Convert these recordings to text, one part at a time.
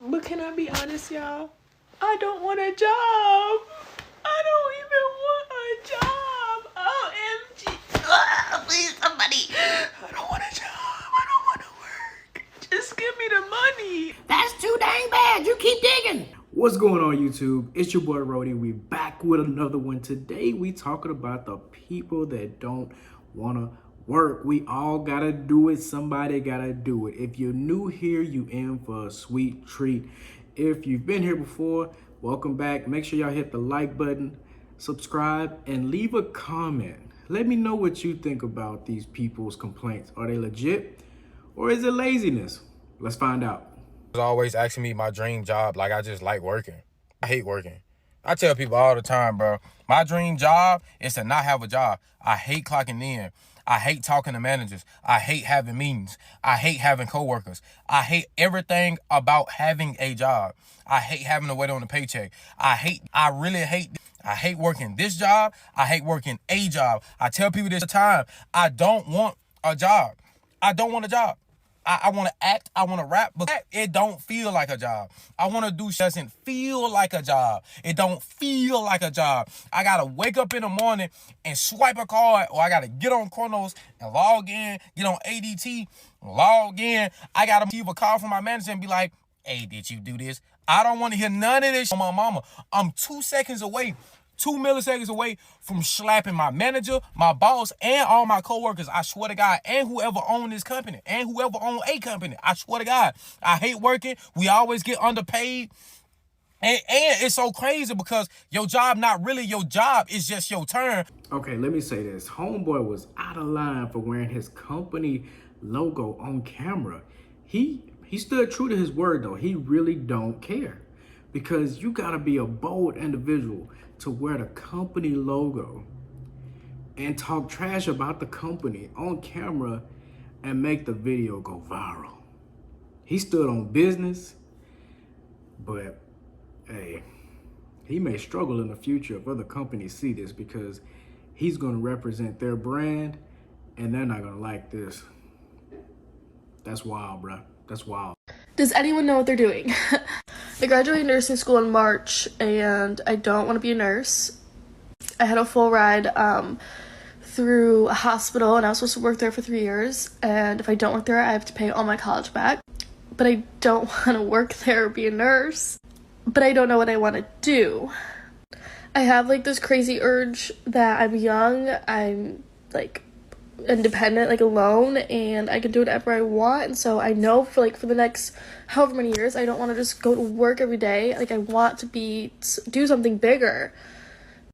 But can I be honest, y'all? I don't want a job. I don't even want a job. OMG. Please, somebody. I don't want a job. I don't want to work. Just give me the money. That's too dang bad. You keep digging. What's going on, YouTube? It's your boy Rody. We back with another one. Today we talking about the people that don't want to work. We all gotta do it. Somebody gotta do it. If you're new here, you in for a sweet treat. If you've been here before, welcome back. Make sure y'all hit the like button, subscribe, and leave a comment. Let me know what you think about these people's complaints. Are they legit or is it laziness? Let's find out. Always asking me my dream job, like I just like working. I hate working. I tell people all the time, bro, my dream job is to not have a job. I hate clocking in. I hate talking to managers. I hate having meetings. I hate having coworkers. I hate everything about having a job. I hate having to wait on a paycheck. I hate working this job. I hate working a job. I tell people this time, I don't want a job. I don't want a job. I want to act, I want to rap, but it don't feel like a job. I want to do shit that doesn't feel like a job. It don't feel like a job. I got to wake up in the morning and swipe a card, or I got to get on Chronos and log in, get on ADT, log in. I got to receive a call from my manager and be like, hey, did you do this? I don't want to hear none of this from my mama. I'm 2 seconds away, 2 milliseconds away from slapping my manager, my boss, and all my coworkers. I swear to God, and whoever owned this company, and whoever owned a company. I swear to God, I hate working. We always get underpaid. And it's so crazy because your job not really your job. It's just your turn. Okay, let me say this. Homeboy was out of line for wearing his company logo on camera. He stood true to his word, though. He really don't care. Because you gotta be a bold individual to wear the company logo and talk trash about the company on camera and make the video go viral. He stood on business, but hey, he may struggle in the future if other companies see this because he's gonna represent their brand and they're not gonna like this. That's wild, bro. That's wild. Does anyone know what they're doing? I graduated nursing school in March, and I don't want to be a nurse. I had a full ride through a hospital, and I was supposed to work there for 3 years, and if I don't work there, I have to pay all my college back. But I don't want to work there or be a nurse, but I don't know what I want to do. I have, like, this crazy urge that I'm young, I'm, like, independent, like alone, and I can do whatever I want, and so I know for the next however many years I don't want to just go to work every day. Like, I want to do something bigger,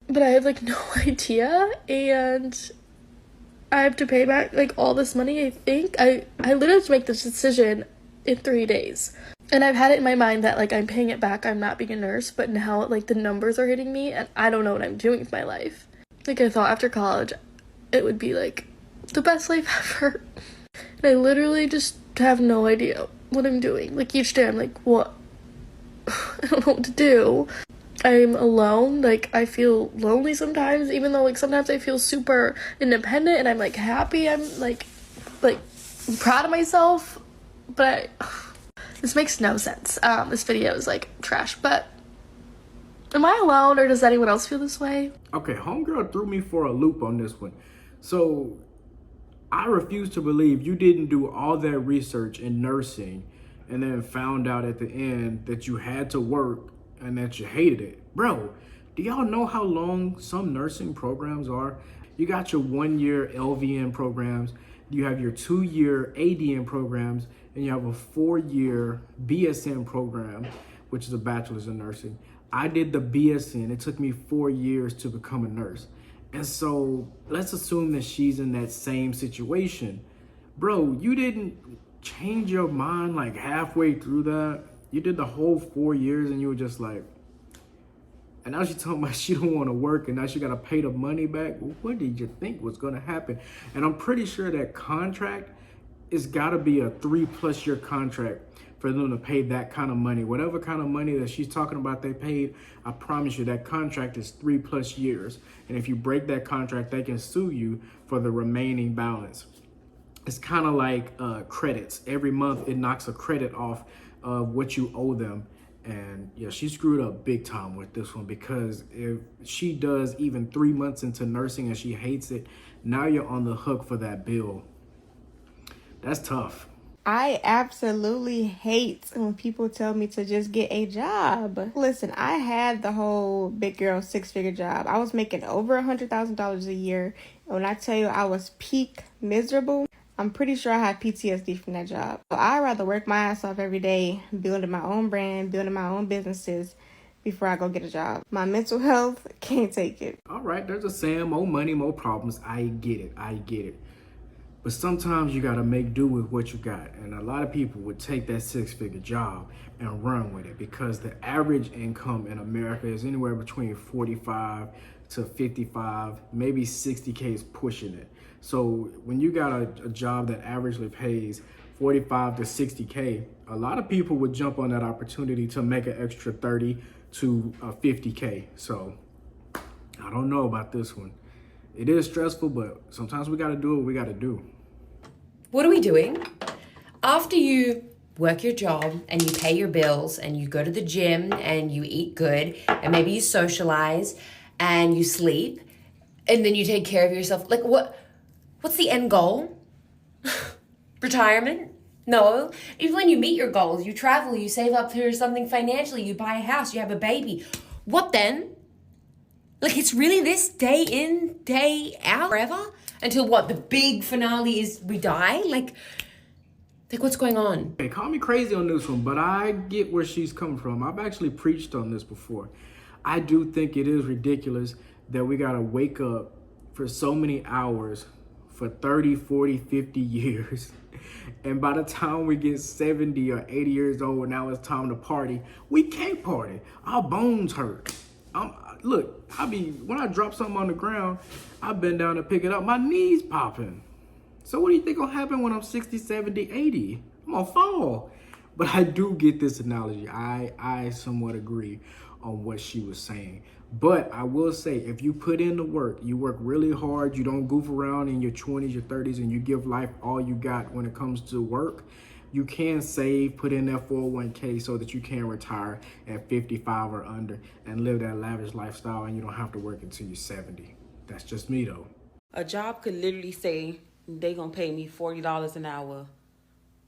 but I have like no idea, and I have to pay back like all this money. I think I literally have to make this decision in 3 days, and I've had it in my mind that like I'm paying it back, I'm not being a nurse, but now like the numbers are hitting me and I don't know what I'm doing with my life. Like, I thought after college it would be like the best life ever, and I literally just have no idea what I'm doing. Like, each day I'm like, what? I don't know what to do. I'm alone. Like, I feel lonely sometimes, even though like sometimes I feel super independent and I'm like happy. I'm like proud of myself, but this makes no sense. This video is like trash, but am I alone, or does anyone else feel this way? Okay, Homegirl threw me for a loop on this one. So I refuse to believe you didn't do all that research in nursing and then found out at the end that you had to work and that you hated it. Bro, do y'all know how long some nursing programs are? You got your 1-year LVN programs, you have your 2-year ADN programs, and you have a 4-year BSN program, which is a bachelor's in nursing. I did the BSN. It took me 4 years to become a nurse. And so let's assume that she's in that same situation. Bro, you didn't change your mind like halfway through that. You did the whole 4 years and you were just like, and now she's talking about she don't want to work and now she got to pay the money back. What did you think was going to happen? And I'm pretty sure that contract is got to be a 3+ year contract for them to pay that kind of money. Whatever kind of money that she's talking about they paid, I promise you that contract is 3+ years. And if you break that contract, they can sue you for the remaining balance. It's kind of like credits. Every month it knocks a credit off of what you owe them. And yeah, she screwed up big time with this one, because if she does even 3 months into nursing and she hates it, now you're on the hook for that bill. That's tough. I absolutely hate when people tell me to just get a job. Listen, I had the whole big girl 6-figure job. I was making over $100,000 a year. And when I tell you I was peak miserable, I'm pretty sure I had PTSD from that job. So I'd rather work my ass off every day, building my own brand, building my own businesses, before I go get a job. My mental health can't take it. All right, there's a saying, more money, more problems. I get it. But sometimes you gotta make do with what you got. And a lot of people would take that 6-figure job and run with it, because the average income in America is anywhere between 45 to 55, maybe 60K is pushing it. So when you got a job that averagely pays 45 to 60K, a lot of people would jump on that opportunity to make an extra 30 to 50K. So I don't know about this one. It is stressful, but sometimes we gotta do what we gotta do. What are we doing? After you work your job and you pay your bills and you go to the gym and you eat good and maybe you socialize and you sleep and then you take care of yourself, like what's the end goal? Retirement? No. Even when you meet your goals, you travel, you save up for something financially, you buy a house, you have a baby. What then? Like, it's really this day in, day out, forever? Until what, the big finale is we die? Like what's going on? Hey, call me crazy on this one, but I get where she's coming from. I've actually preached on this before. I do think it is ridiculous that we gotta wake up for so many hours for 30, 40, 50 years. And by the time we get 70 or 80 years old, now it's time to party. We can't party. Our bones hurt. Look, when I drop something on the ground, I bend down to pick it up, my knees popping. So what do you think will happen when I'm 60, 70, 80? I'm gonna fall. But I do get this analogy. I somewhat agree on what she was saying. But I will say, if you put in the work, you work really hard, you don't goof around in your 20s, your 30s, and you give life all you got when it comes to work, you can save, put in that 401k so that you can retire at 55 or under and live that lavish lifestyle, and you don't have to work until you're 70. That's just me though. A job could literally say they gonna pay me $40 an hour.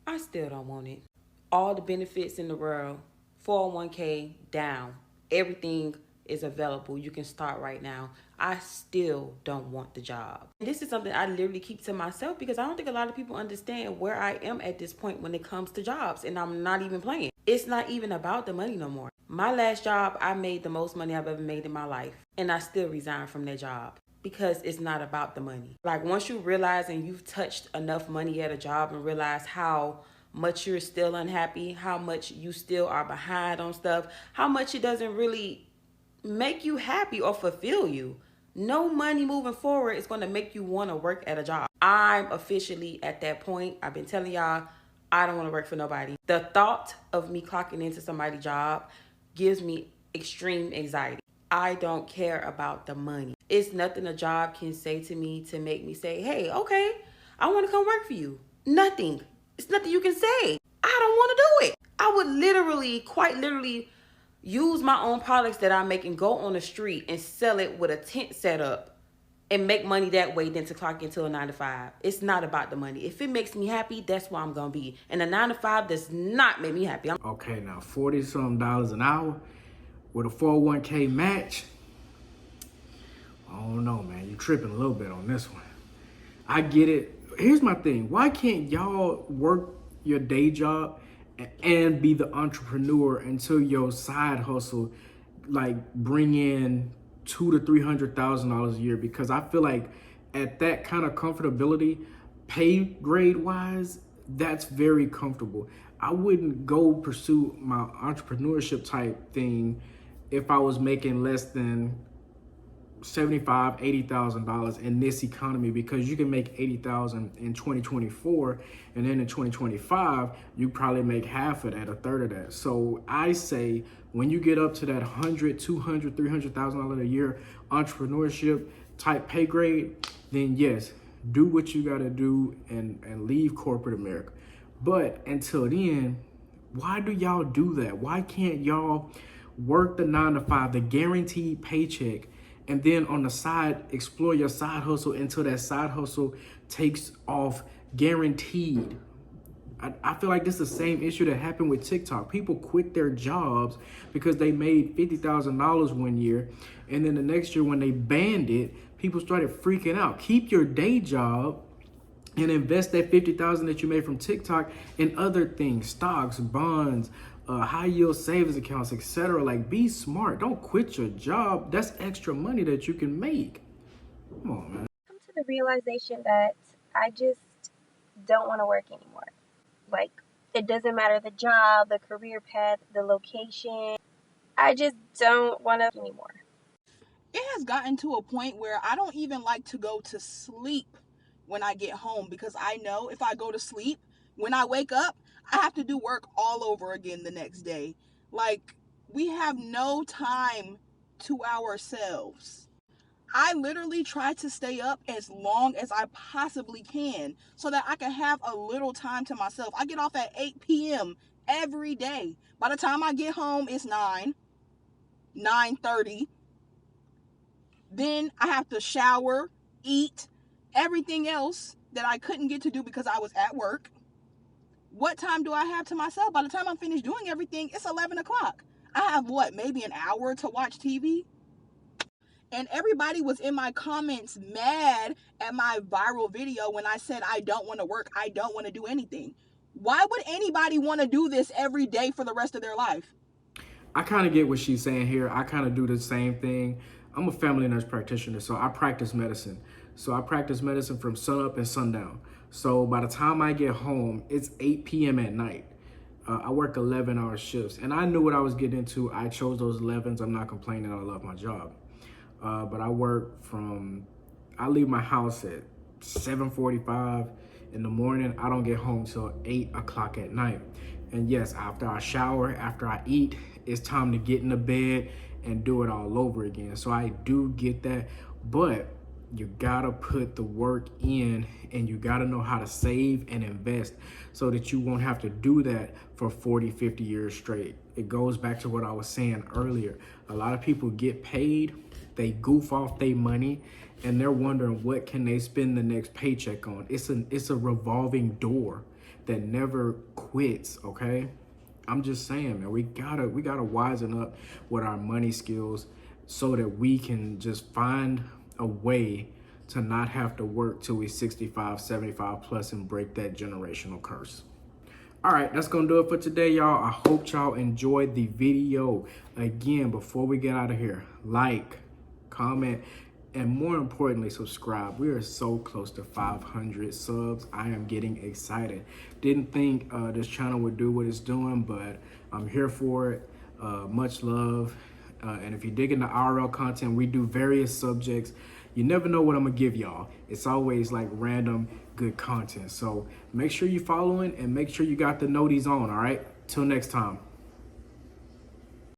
I still don't want it. All the benefits in the world, 401k down, everything is available. You can start right now. I still don't want the job. This is something I literally keep to myself, because I don't think a lot of people understand where I am at this point when it comes to jobs, and I'm not even playing. It's not even about the money no more. My last job, I made the most money I've ever made in my life, and I still resigned from that job because it's not about the money. Like, once you realize and you've touched enough money at a job and realize how much you're still unhappy, how much you still are behind on stuff, how much it doesn't really make you happy or fulfill you. No money moving forward is going to make you want to work at a job. I'm officially at that point. I've been telling y'all, I don't want to work for nobody. The thought of me clocking into somebody's job gives me extreme anxiety. I don't care about the money. It's nothing a job can say to me to make me say, hey, okay, I want to come work for you. Nothing. It's nothing you can say. I don't want to do it. I would literally, quite literally, use my own products that I make and go on the street and sell it with a tent set up and make money that way than to clock into a 9 to 5. It's not about the money. If it makes me happy, that's where I'm going to be. And a 9 to 5 does not make me happy. Okay, now $40-something an hour with a 401k match. I don't know, man. You're tripping a little bit on this one. I get it. Here's my thing. Why can't y'all work your day job and be the entrepreneur until your side hustle like bring in $200,000 to $300,000 a year? Because I feel like at that kind of comfortability, pay grade wise, that's very comfortable. I wouldn't go pursue my entrepreneurship type thing if I was making less than $75,000, $80,000 in this economy, because you can make $80,000 in 2024, and then in 2025 you probably make half of that, a third of that. So I say, when you get up to that $100,000, $200,000, $300,000 a year entrepreneurship type pay grade, then yes, do what you got to do and leave corporate America. But until then, Why do y'all do that? Why can't y'all work the 9 to 5, the guaranteed paycheck, and then on the side, explore your side hustle until that side hustle takes off guaranteed? I feel like this is the same issue that happened with TikTok. People quit their jobs because they made $50,000 one year. And then the next year when they banned it, people started freaking out. Keep your day job and invest that $50,000 that you made from TikTok in other things, stocks, bonds, high yield savings accounts, etc. Like, be smart. Don't quit your job. That's extra money that you can make. Come on, man. Come to the realization that I just don't want to work anymore. Like, it doesn't matter the job, the career path, the location. I just don't want to anymore. It has gotten to a point where I don't even like to go to sleep when I get home, because I know if I go to sleep, when I wake up, I have to do work all over again the next day. Like, we have no time to ourselves. I literally try to stay up as long as I possibly can so that I can have a little time to myself. I get off at 8 p.m. every day. By the time I get home, it's 9:30. Then I have to shower, eat, everything else that I couldn't get to do because I was at work. What time do I have to myself? By the time I'm finished doing everything, it's 11 o'clock. I have maybe an hour to watch TV? And everybody was in my comments mad at my viral video when I said I don't want to work, I don't want to do anything. Why would anybody want to do this every day for the rest of their life? I kind of get what she's saying here. I kind of do the same thing. I'm a family nurse practitioner, so I practice medicine. So I practice medicine from sunup and sundown. So by the time I get home, it's 8 p.m. at night. I work 11-hour shifts, and I knew what I was getting into. I chose those 11s. I'm not complaining. I love my job. But I leave my house at 7:45 in the morning. I don't get home till 8 o'clock at night. And yes, after I shower, after I eat, it's time to get in the bed and do it all over again. So I do get that, but you gotta put the work in, and you gotta know how to save and invest so that you won't have to do that for 40, 50 years straight. It goes back to what I was saying earlier. A lot of people get paid, they goof off their money, and they're wondering what can they spend the next paycheck on. It's a revolving door that never quits, okay? I'm just saying, man, we gotta wisen up with our money skills so that we can just find a way to not have to work till we're 65, 75 plus and break that generational curse. All right, that's gonna do it for today, y'all. I hope y'all enjoyed the video. Again, before we get out of here, like, comment, and more importantly, subscribe. We are so close to 500 subs. I am getting excited. Didn't think this channel would do what it's doing, but I'm here for it. Much love. And if you're digging the IRL content, we do various subjects. You never know what I'm gonna give y'all. It's always like random good content. So make sure you're following and make sure you got the noties on, all right? Till next time.